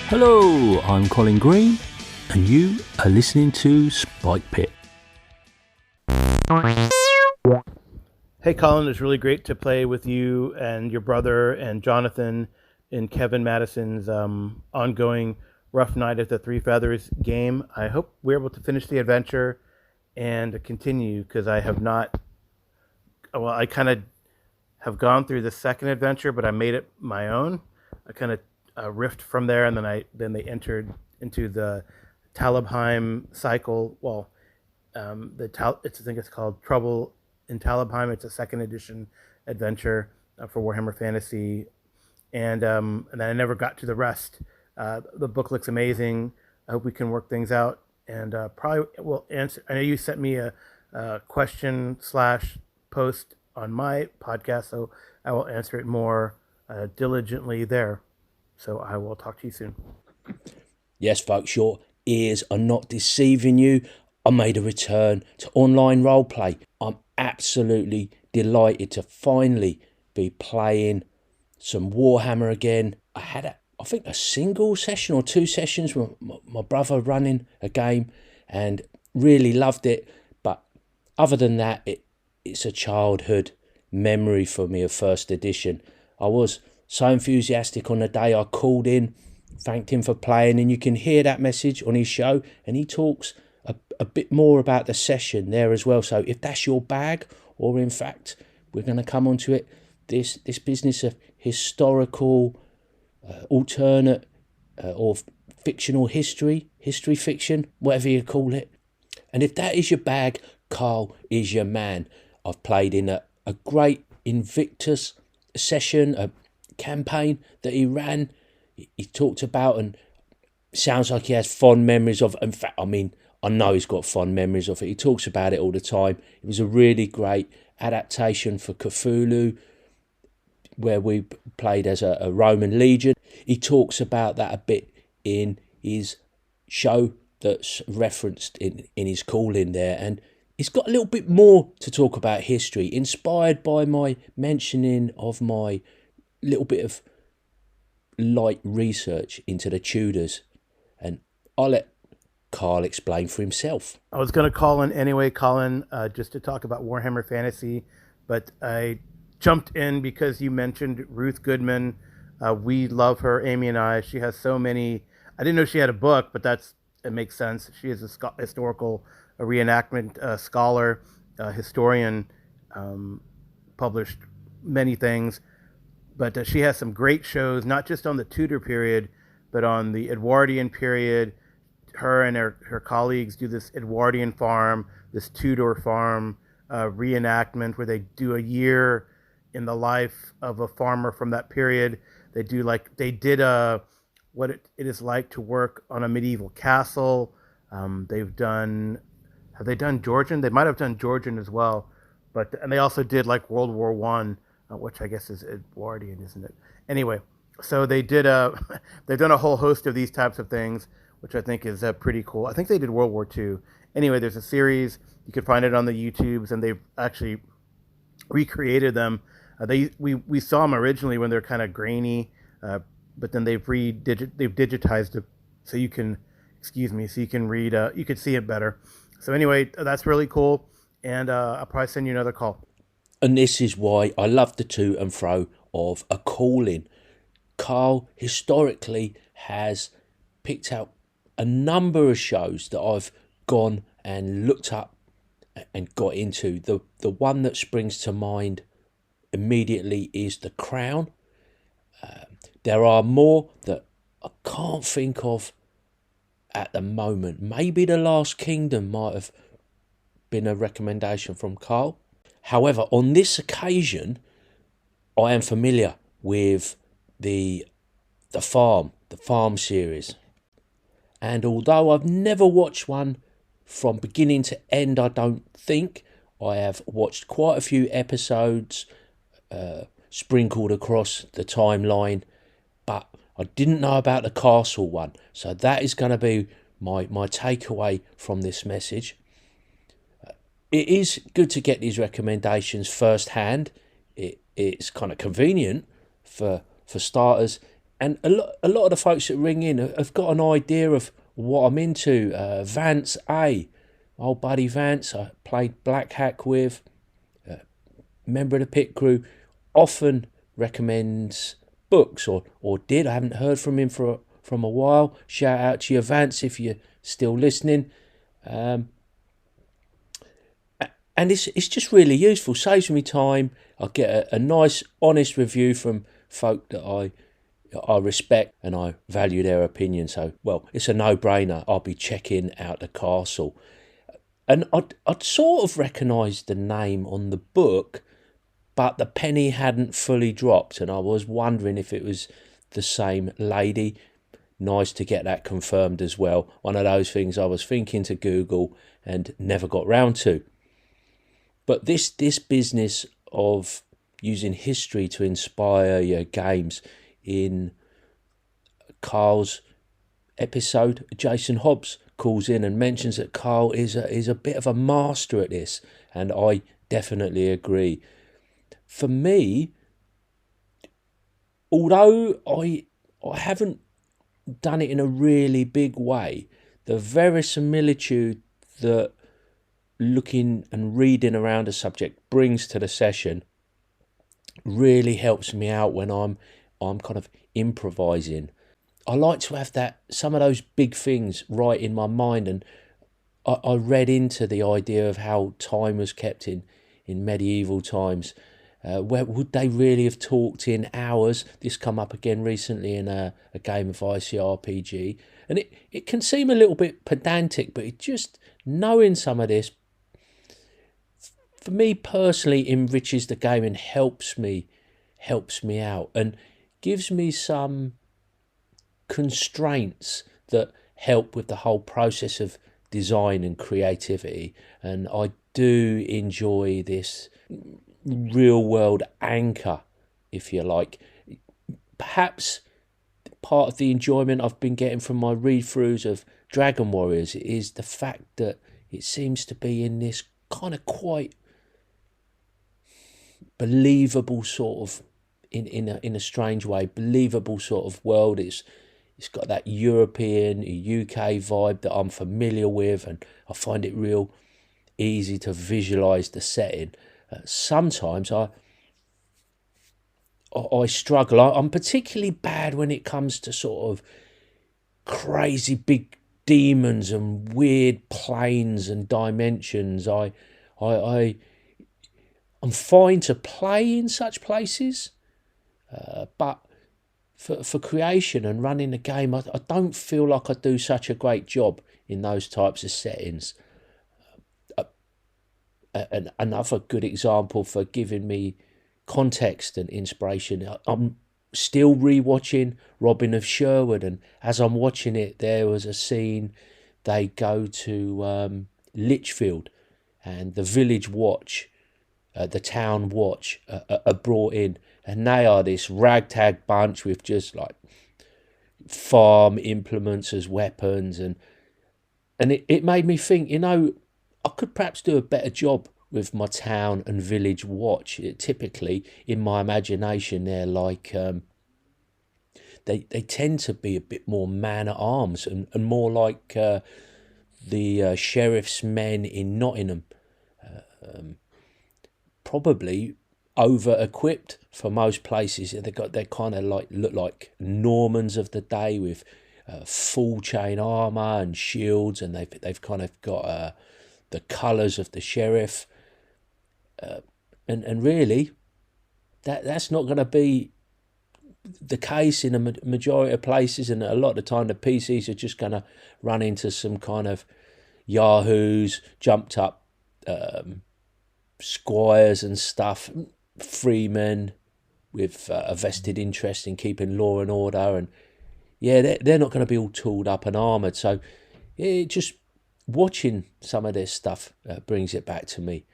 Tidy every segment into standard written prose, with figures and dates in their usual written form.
Hello, I'm Colin Green, and you are listening to Spike Pit. Hey Colin, it's really great to play with you and your brother and Jonathan in Kevin Madison's ongoing Rough Night at the Three Feathers game. I hope we're able to finish the adventure and continue, because I have not, well, I kind of have gone through the second adventure, but I made it my own. I kind of riffed from there, and then they entered into the Talabheim cycle. Well, I think it's called Trouble in Talabheim. It's a second edition adventure for Warhammer Fantasy, and then I never got to the rest. The book looks amazing. I hope we can work things out, and probably will answer. I know you sent me a question/post on my podcast, so I will answer it more diligently there. So I will talk to you soon. Yes, folks, your ears are not deceiving you. I made a return to online roleplay. I'm absolutely delighted to finally be playing some Warhammer again. I had I think a single session or two sessions with my brother running a game and really loved it. But other than that, it's a childhood memory for me of first edition. I was so enthusiastic on the day I called in, thanked him for playing, and you can hear that message on his show, and he talks a bit more about the session there as well. So if that's your bag, or in fact we're going to come onto it, this business of historical alternate or fictional history fiction, whatever you call it, and if that is your bag, Carl is your man. I've played in a great Invictus session, a campaign that he ran. He talked about, and sounds like he has fond memories of. In fact, I mean, I know he's got fond memories of it. He talks about it all the time. It was a really great adaptation for Cthulhu, where we played as a Roman legion. He talks about that a bit in his show that's referenced in his call in there, and he's got a little bit more to talk about history, inspired by my mentioning of my little bit of light research into the Tudors, and I'll let Carl explain for himself. I was going to call in anyway, Colin, just to talk about Warhammer Fantasy, but I jumped in because you mentioned Ruth Goodman. We love her, Amy and I. She has so many. I didn't know she had a book, but it makes sense. She is a historical reenactment scholar, historian, published many things. But she has some great shows, not just on the Tudor period, but on the Edwardian period. Her and her colleagues do this Edwardian farm, this Tudor farm reenactment, where they do a year in the life of a farmer from that period. They did what it is like to work on a medieval castle. Have they done Georgian? They might have done Georgian as well, and they also did like World War One, which I guess is Edwardian, isn't it? Anyway, so they've done a whole host of these types of things, which I think is pretty cool. I think they did World War II. Anyway, there's a series. You can find it on the YouTubes, and they've actually recreated them. We saw them originally when they're kind of grainy, but then they've digitized it so you can read. You can see it better. So anyway, that's really cool, and I'll probably send you another call. And this is why I love the to and fro of a call-in. Carl historically has picked out a number of shows that I've gone and looked up and got into. The one that springs to mind immediately is The Crown. There are more that I can't think of at the moment. Maybe The Last Kingdom might have been a recommendation from Carl. However, on this occasion, I am familiar with the farm series. And although I've never watched one from beginning to end, I don't think, I have watched quite a few episodes sprinkled across the timeline, but I didn't know about the castle one. So that is going to be my takeaway from this message. It is good to get these recommendations firsthand. It's kind of convenient for starters. And a lot of the folks that ring in have got an idea of what I'm into. Vance A, old buddy Vance, I played Black Hack with, member of the pit crew, often recommends books, or did. I haven't heard from him from a while. Shout out to you, Vance, if you're still listening. And it's just really useful, saves me time. I get a nice honest review from folk that I respect and I value their opinion. So, well, it's a no-brainer. I'll be checking out the castle. And I'd sort of recognised the name on the book, but the penny hadn't fully dropped, and I was wondering if it was the same lady. Nice to get that confirmed as well. One of those things I was thinking to Google and never got round to. But this business of using history to inspire your games, in Carl's episode, Jason Hobbs calls in and mentions that Carl is a bit of a master at this, and I definitely agree. For me, although I haven't done it in a really big way, the verisimilitude that looking and reading around a subject brings to the session really helps me out when I'm kind of improvising. I like to have some of those big things right in my mind, and I read into the idea of how time was kept in medieval times. Where would they really have talked in hours? This come up again recently in a game of ICRPG, and it can seem a little bit pedantic, but it just, knowing some of this, for me personally, enriches the game and helps me out and gives me some constraints that help with the whole process of design and creativity. And I do enjoy this real world anchor, if you like. Perhaps part of the enjoyment I've been getting from my read-throughs of Dragon Warriors is the fact that it seems to be in this kind of quite believable sort of, in a strange way, believable sort of world. It's got that European, UK vibe that I'm familiar with, and I find it real easy to visualise the setting. Sometimes I struggle. I'm particularly bad when it comes to sort of crazy big demons and weird planes and dimensions. I'm fine to play in such places, but for creation and running the game, I don't feel like I do such a great job in those types of settings. And another good example for giving me context and inspiration, I'm still rewatching Robin of Sherwood, and as I'm watching it, there was a scene they go to Lichfield, and the village watch, the town watch, are brought in, and they are this ragtag bunch with just like farm implements as weapons, and it made me think, I could perhaps do a better job with my town and village watch. Typically, in my imagination, they're like they tend to be a bit more man at arms and more like the sheriff's men in Nottingham. Probably over equipped for most places. They kind of look like Normans of the day with full chain armor and shields, and they've kind of got the colours of the sheriff, and really that's not going to be the case in a majority of places, and a lot of the time the PCs are just going to run into some kind of yahoos, jumped up squires and stuff, freemen with a vested interest in keeping law and order, and they're not going to be all tooled up and armoured. So just watching some of this stuff brings it back to me.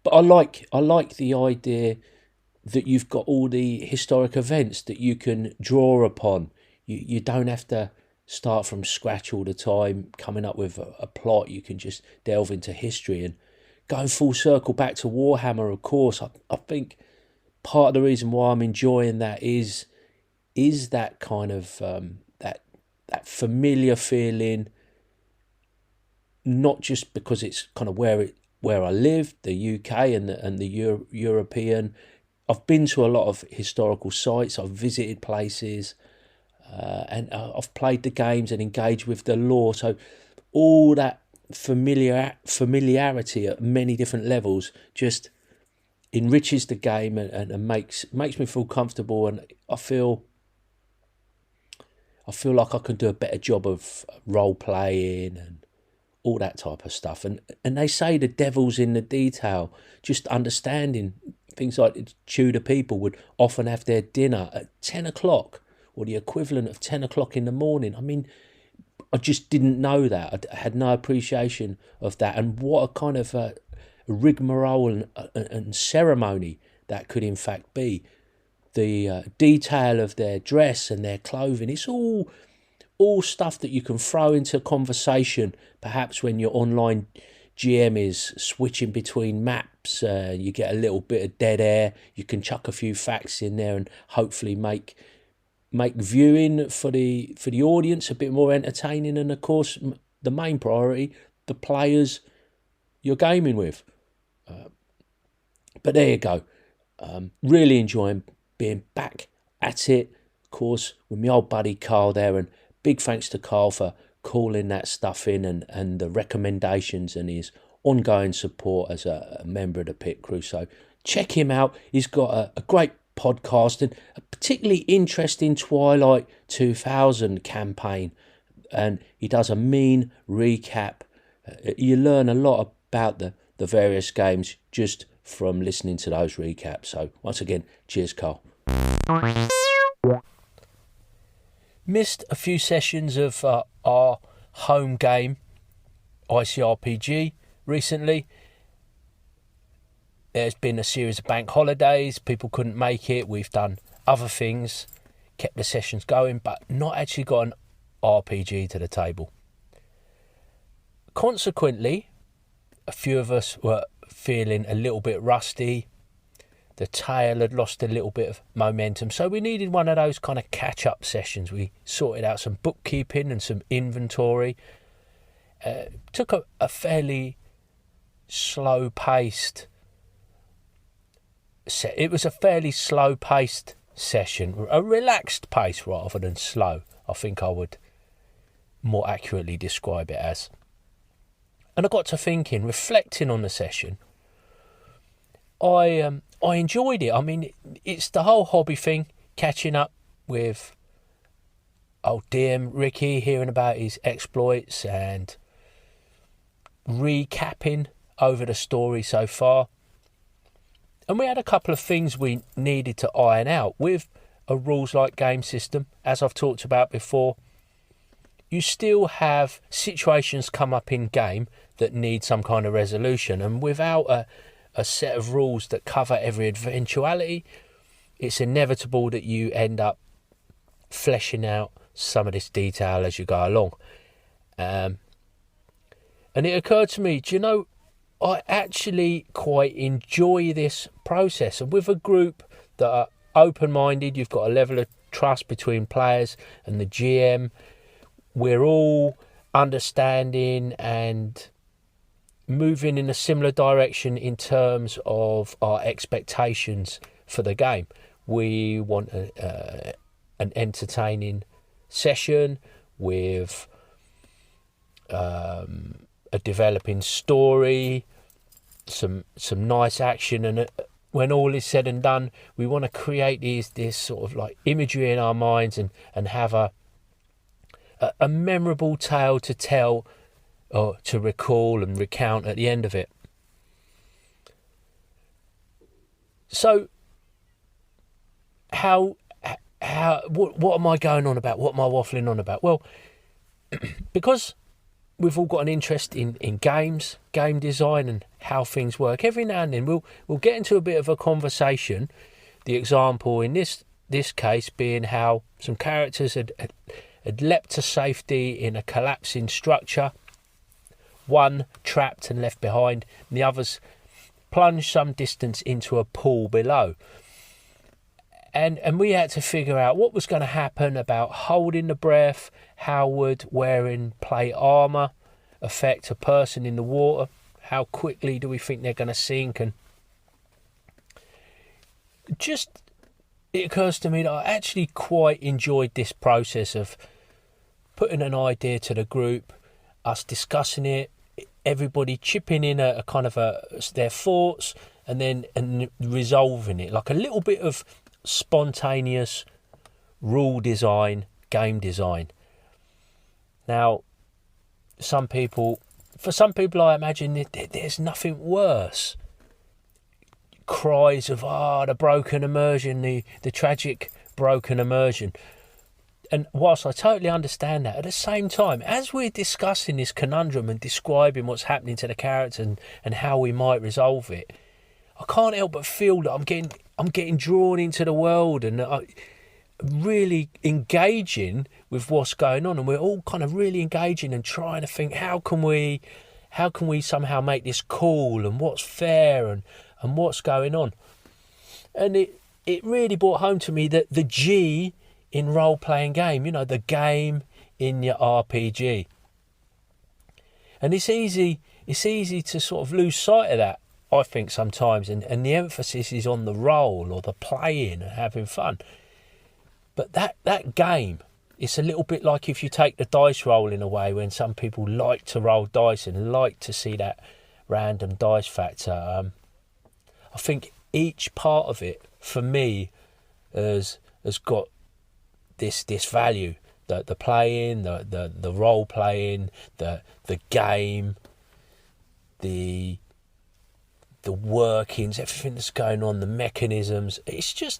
But I like the idea that you've got all the historic events that you can draw upon. You don't have to start from scratch all the time coming up with a plot. You can just delve into history and go full circle back to Warhammer. Of course, I think part of the reason why I'm enjoying that is is that kind of that familiar feeling, not just because it's kind of where I live, the UK and the European. I've been to a lot of historical sites. I've visited places, and I've played the games and engaged with the lore. So all that familiarity at many different levels just enriches the game and makes me feel comfortable, and I feel like I can do a better job of role playing and all that type of stuff. And they say the devil's in the detail. Just understanding things like Tudor people would often have their dinner at 10 o'clock or the equivalent of 10 o'clock in the morning. I mean, I just didn't know that. I had no appreciation of that, and what a kind of rigmarole and ceremony that could in fact be. The detail of their dress and their clothing, it's all stuff that you can throw into conversation, perhaps when your online GM is switching between maps. You get a little bit of dead air, you can chuck a few facts in there and hopefully make viewing for the audience a bit more entertaining, and of course the main priority, the players you're gaming with. But there you go. Really enjoying being back at it, of course, with my old buddy Carl there, and big thanks to Carl for calling that stuff in and the recommendations and his ongoing support as a member of the pit crew. So check him out. He's got a great podcast and a particularly interesting Twilight 2000 campaign, and he does a mean recap. You learn a lot about the various games just from listening to those recaps. So once again, cheers, Carl. Missed a few sessions of our home game, ICRPG, recently. There's been a series of bank holidays, people couldn't make it, we've done other things, kept the sessions going, but not actually got an RPG to the table. Consequently, a few of us were feeling a little bit rusty. The tale had lost a little bit of momentum, so we needed one of those kind of catch-up sessions. We sorted out some bookkeeping and some inventory. Took a fairly slow-paced it was a fairly slow-paced session, a relaxed pace rather than slow, I think I would more accurately describe it as. And I got to thinking, reflecting on the session, I enjoyed it. I mean, it's the whole hobby thing, catching up with old DM Ricky, hearing about his exploits and recapping over the story so far. And we had a couple of things we needed to iron out with a rules-like game system. As I've talked about before, you still have situations come up in game that need some kind of resolution, and without a set of rules that cover every eventuality, it's inevitable that you end up fleshing out some of this detail as you go along. And it occurred to me, do you know, I actually quite enjoy this process. And with a group that are open-minded, you've got a level of trust between players and the GM. We're all understanding and moving in a similar direction in terms of our expectations for the game. We want an entertaining session with a developing story, some nice action, and when all is said and done, we want to create this sort of like imagery in our minds and have a memorable tale to tell or to recall and recount at the end of it. So what am I going on about? What am I waffling on about? Well, because we've all got an interest in games, game design and how things work, every now and then we'll get into a bit of a conversation. The example in this case being how some characters had leapt to safety in a collapsing structure, one trapped and left behind, and the others plunged some distance into a pool below. And we had to figure out what was going to happen about holding the breath. How would wearing plate armour affect a person in the water? How quickly do we think they're going to sink? And just, it occurs to me that I actually quite enjoyed this process of putting an idea to the group, us discussing it, everybody chipping in a kind of their thoughts, and resolving it, like a little bit of spontaneous rule design, game design. Now, for some people I imagine there's nothing worse. Cries of the broken immersion, the tragic broken immersion. And whilst I totally understand that, at the same time, as we're discussing this conundrum and describing what's happening to the character and how we might resolve it, I can't help but feel that I'm getting drawn into the world and really engaging with what's going on, and we're all kind of really engaging and trying to think how can we somehow make this cool, and what's fair, and what's going on. And it really brought home to me that the G in role-playing game, the game in your RPG. And it's easy to sort of lose sight of that, I think, sometimes, and the emphasis is on the role or the playing and having fun. But that game, it's a little bit like if you take the dice rolling away, when some people like to roll dice and like to see that random dice factor. I think each part of it, for me, has got this value. The playing, the role playing, the game, the workings, everything that's going on, the mechanisms. It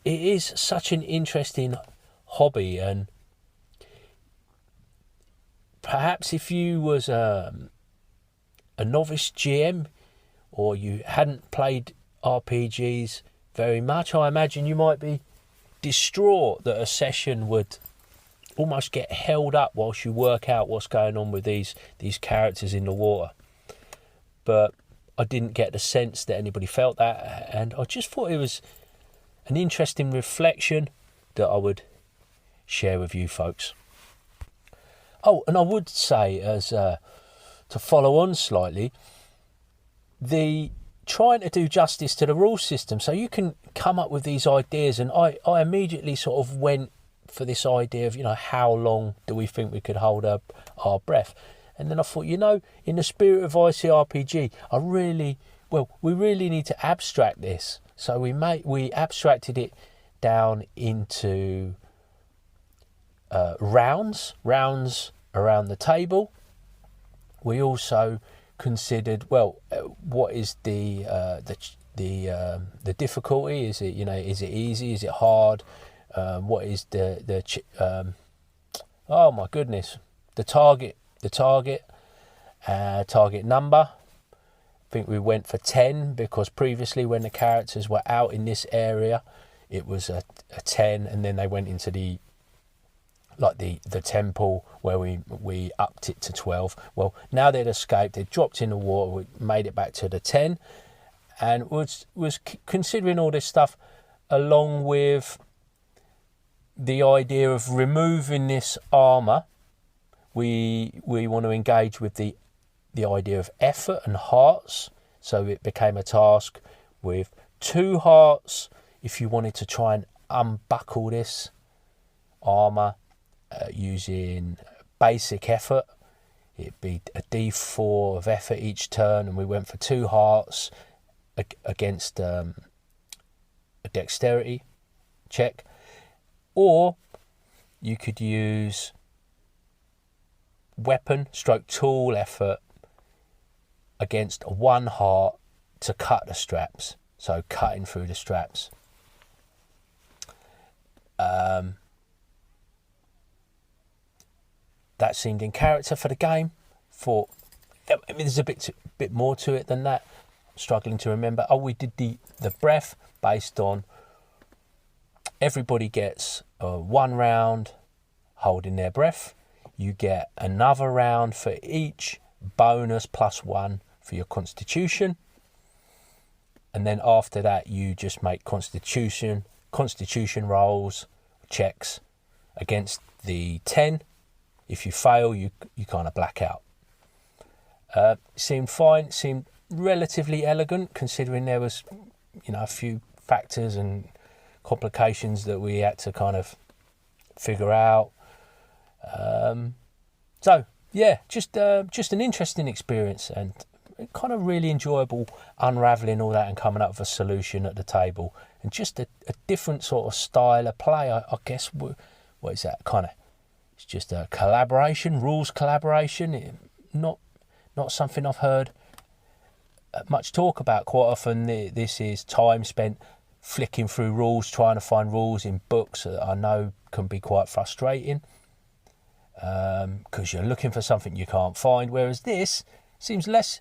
is such an interesting hobby. And perhaps if you was a novice GM, or you hadn't played RPGs very much, I imagine you might be distraught that a session would almost get held up whilst you work out what's going on with these characters in the water. But I didn't get the sense that anybody felt that, and I just thought it was an interesting reflection that I would share with you folks. Oh, and I would say, as to follow on slightly, the trying to do justice to the rule system, so you can come up with these ideas. And I immediately sort of went for this idea of, how long do we think we could hold our breath? And then I thought, in the spirit of ICRPG, we really need to abstract this. So we abstracted it down into rounds around the table. We also considered, what is the difficulty? Is it is it easy? Is it hard? What is the target number? I think we went for 10, because previously when the characters were out in this area, it was a 10, and then they went into the temple where we upped it to 12. Well, now they'd escaped, they'd dropped in the water, we made it back to the 10, and was considering all this stuff along with the idea of removing this armour. We want to engage with the idea of effort and hearts. So it became a task with 2 hearts if you wanted to try and unbuckle this armour using basic effort. It'd be a D4 of effort each turn, and we went for 2 hearts against a dexterity check. Or you could use weapon / tool effort against 1 heart to cut the straps, so cutting through the straps. That seemed in character for the game. There's a bit more to it than that. I'm struggling to remember. We did the breath based on everybody gets 1 round holding their breath. You get another round for each, bonus +1 for your constitution. and then after that you just make constitution rolls, checks against the 10. If you fail, you kind of black out. Seemed fine, seemed relatively elegant considering there was, a few factors and complications that we had to kind of figure out. So yeah, just an interesting experience, and kind of really enjoyable unravelling all that and coming up with a solution at the table, and just a different sort of style of play. I guess, what is that kind of? It's just a collaboration, rules collaboration. Not something I've heard much talk about. Quite often this is time spent flicking through rules, trying to find rules in books that I know can be quite frustrating, because you're looking for something you can't find, whereas this seems less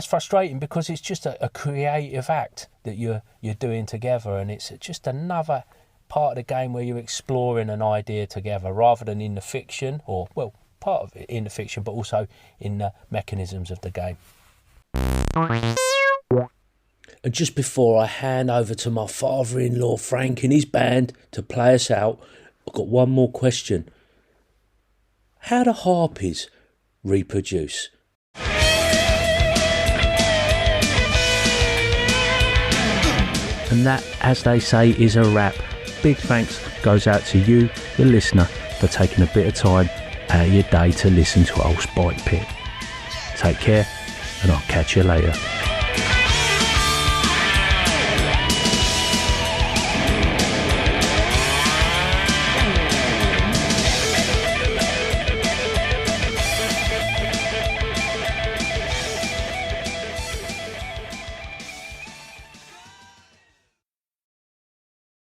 frustrating because it's just a creative act that you're doing together, and it's just another part of the game where you're exploring an idea together rather than in the fiction, or part of it in the fiction, but also in the mechanisms of the game. And just before I hand over to my father-in-law Frank and his band to play us out, I've got one more question. How do harpies reproduce? And that, as they say, is a wrap. Big thanks goes out to you, the listener, for taking a bit of time out of your day to listen to Old Spike Pit. Take care, and I'll catch you later.